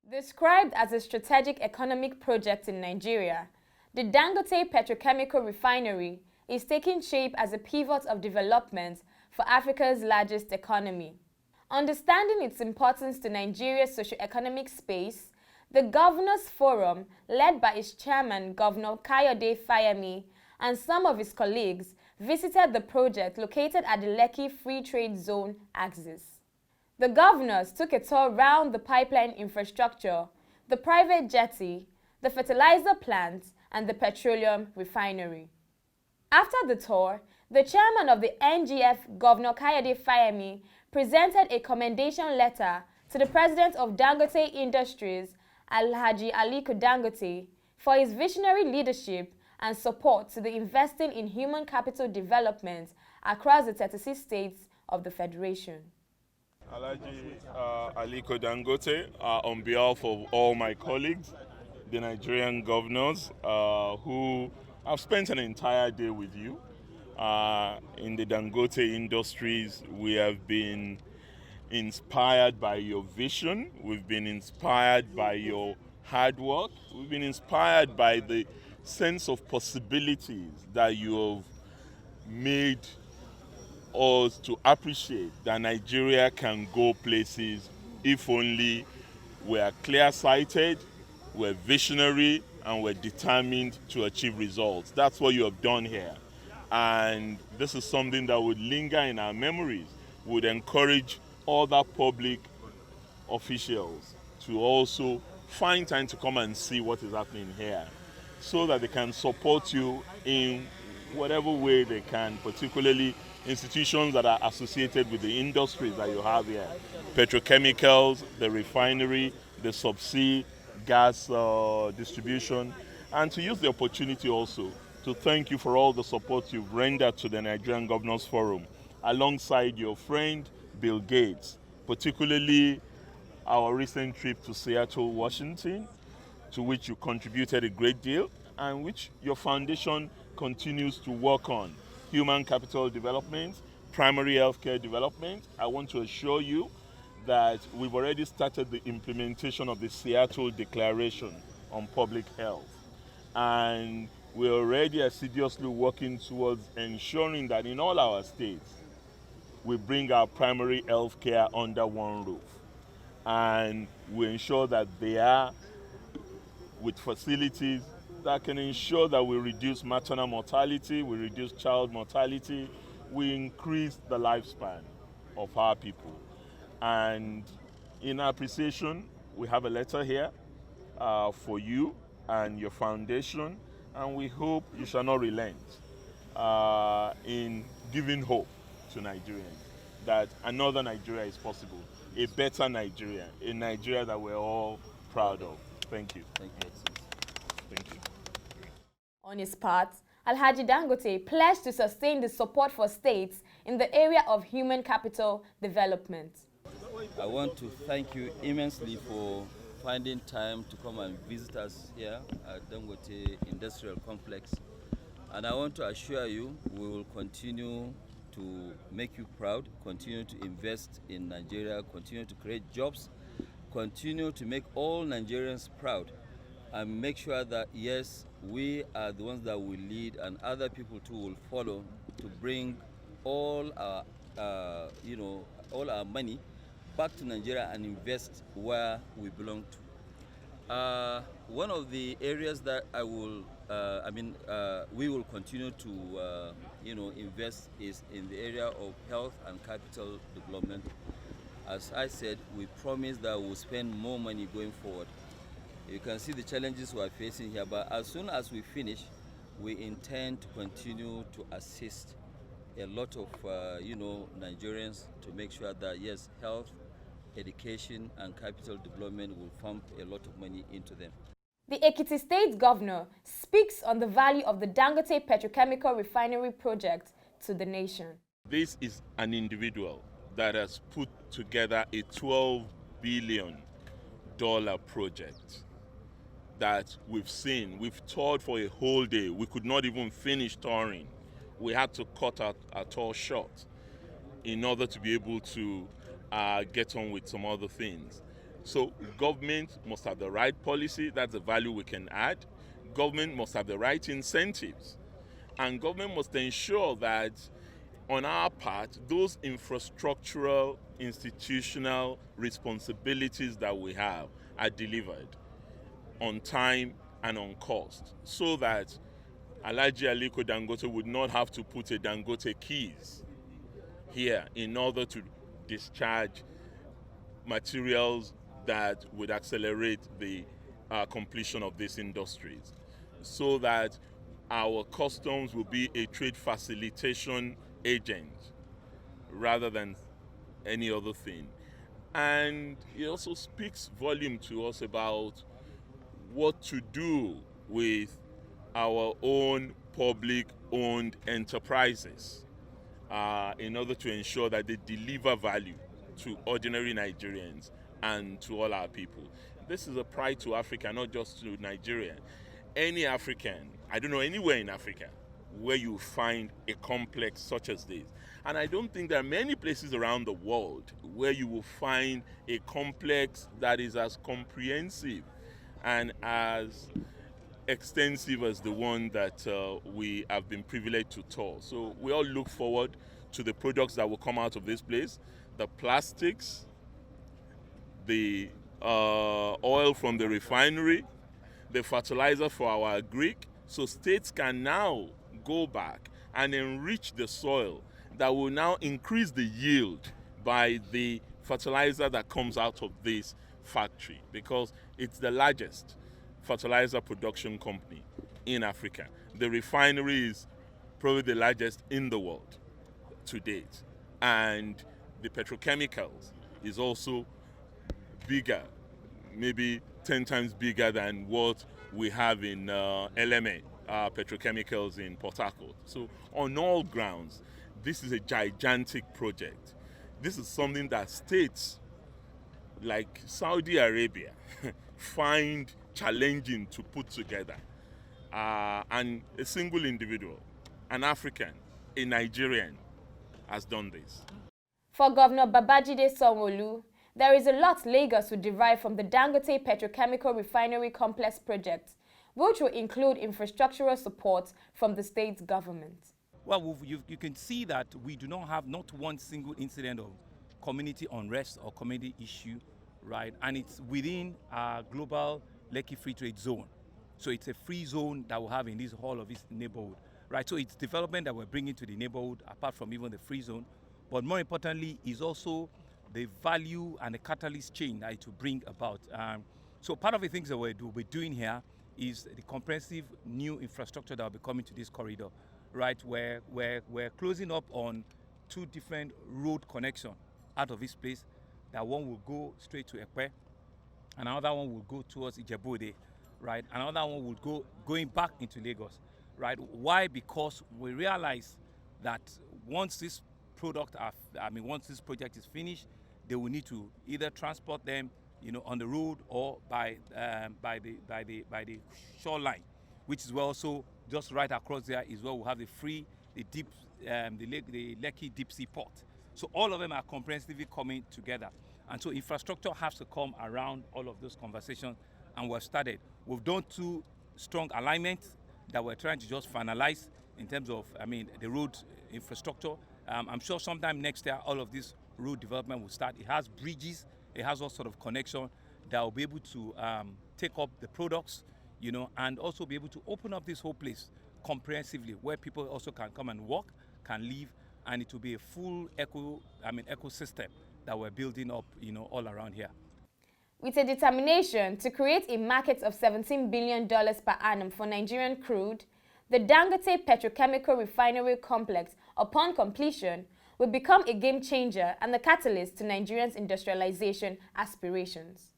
Described as a strategic economic project in Nigeria, the Dangote petrochemical refinery is taking shape as a pivot of development for Africa's largest economy. Understanding its importance to Nigeria's socio-economic space, the Governors Forum, led by its chairman, Governor Kayode Fayemi, and some of his colleagues, visited the project located at the Lekki Free Trade Zone axis. The governors took a tour round the pipeline infrastructure, the private jetty, the fertilizer plant, and the petroleum refinery. After the tour, the chairman of the NGF, Governor Kayode Fayemi, presented a commendation letter to the president of Dangote Industries, Alhaji Aliko Dangote, for his visionary leadership and support to the investing in human capital development across the 36 states of the Federation. Alhaji Aliko Dangote, on behalf of all my colleagues, the Nigerian governors who have spent an entire day with you. In the Dangote Industries, we have been inspired by your vision, we've been inspired by your hard work, we've been inspired by the sense of possibilities that you have made us to appreciate that Nigeria can go places if only we're clear-sighted, we're visionary, and we're determined to achieve results. That's what you have done here. And this is something that would linger in our memories, would encourage other public officials to also find time to come and see what is happening here so that they can support you in whatever way they can, particularly institutions that are associated with the industries that you have here. Petrochemicals, the refinery, the subsea gas distribution, and to use the opportunity also to thank you for all the support you've rendered to the Nigerian Governors Forum, alongside your friend Bill Gates, particularly our recent trip to Seattle, Washington, to which you contributed a great deal, and which your foundation continues to work on. Human capital development, primary healthcare development. I want to assure you that we've already started the implementation of the Seattle Declaration on Public Health. And we're already assiduously working towards ensuring that in all our states, we bring our primary healthcare under one roof. And we ensure that they are with facilities that can ensure that we reduce maternal mortality, we reduce child mortality, we increase the lifespan of our people. And in appreciation, we have a letter here for you and your foundation, and we hope you shall not relent in giving hope to Nigerians that another Nigeria is possible, a better Nigeria, a Nigeria that we're all proud of. Thank you. Thank you. Thank you. On his part, Alhaji Dangote pledged to sustain the support for states in the area of human capital development. I want to thank you immensely for finding time to come and visit us here at Dangote Industrial Complex. And I want to assure you we will continue to make you proud, continue to invest in Nigeria, continue to create jobs, continue to make all Nigerians proud, and make sure that, yes, we are the ones that will lead and other people too will follow to bring all our, all our money back to Nigeria and invest where we belong to. One of the areas that we will continue to, invest is in the area of health and capital development. As I said, we promise that we'll spend more money going forward. You can see the challenges we are facing here, but as soon as we finish, we intend to continue to assist a lot of, Nigerians to make sure that, yes, health, education, and capital development will pump a lot of money into them. The Ekiti State Governor speaks on the value of the Dangote Petrochemical Refinery project to the nation. This is an individual that has put together a $12 billion project that we've seen. We've toured for a whole day. We could not even finish touring. We had to cut our tour short. in order to be able to get on with some other things. So government must have the right policy, that's the value we can add. Government must have the right incentives. And government must ensure that on our part, those infrastructural, institutional responsibilities that we have are delivered on time and on cost, so that Alhaji Aliko Dangote would not have to put a Dangote keys here in order to discharge materials that would accelerate the completion of these industries, so that our customs will be a trade facilitation agent rather than any other thing. And it also speaks volume to us about what to do with our own public-owned enterprises in order to ensure that they deliver value to ordinary Nigerians and to all our people. This is a pride to Africa, not just to Nigeria. Any African, I don't know anywhere in Africa where you find a complex such as this. And I don't think there are many places around the world where you will find a complex that is as comprehensive and as extensive as the one that we have been privileged to tour. So we all look forward to the products that will come out of this place. The plastics, the oil from the refinery, the fertilizer for our agric. So states can now go back and enrich the soil that will now increase the yield by the fertilizer that comes out of this factory, because it's the largest fertilizer production company in Africa. The refinery is probably the largest in the world to date. And the petrochemicals is also bigger, maybe 10 times bigger than what we have in LMA, petrochemicals in Port Harcourt. So on all grounds, this is a gigantic project. This is something that states like Saudi Arabia find challenging to put together. And a single individual, an African, a Nigerian, has done this. For Governor Babajide Sanwo-Olu, there is a lot Lagos will derive from the Dangote Petrochemical Refinery Complex project, which will include infrastructural support from the state government. Well, you can see that we do not have not one single incident of community unrest or community issue, right? And it's within our global Lekki Free Trade Zone. So it's a free zone that we have in this whole of this neighborhood, right? So it's development that we're bringing to the neighborhood, apart from even the free zone. But more importantly, is also the value and the catalyst change that it will bring about. So part of the things that we're doing here is the comprehensive new infrastructure that will be coming to this corridor, right? Where we're closing up on 2 different road connections out of this place. That one will go straight to Ekpe, and another one will go towards Ijebu-Ode, right? Another one will going back into Lagos, right? Why? Because we realize that once this once this project is finished, they will need to either transport them, on the road or by the shoreline, which is where also just right across there is where we'll have the Lekki deep sea port. So all of them are comprehensively coming together. And so infrastructure has to come around all of those conversations, and we've started. We've done 2 strong alignments that we're trying to just finalize in terms of, the road infrastructure. I'm sure sometime next year, all of this road development will start. It has bridges, it has all sort of connection that will be able to take up the products, and also be able to open up this whole place comprehensively, where people also can come and work, can live, and it will be a full ecosystem that we're building up, all around here. With a determination to create a market of $17 billion per annum for Nigerian crude, the Dangote Petrochemical Refinery Complex, upon completion, will become a game changer and the catalyst to Nigerians' industrialization aspirations.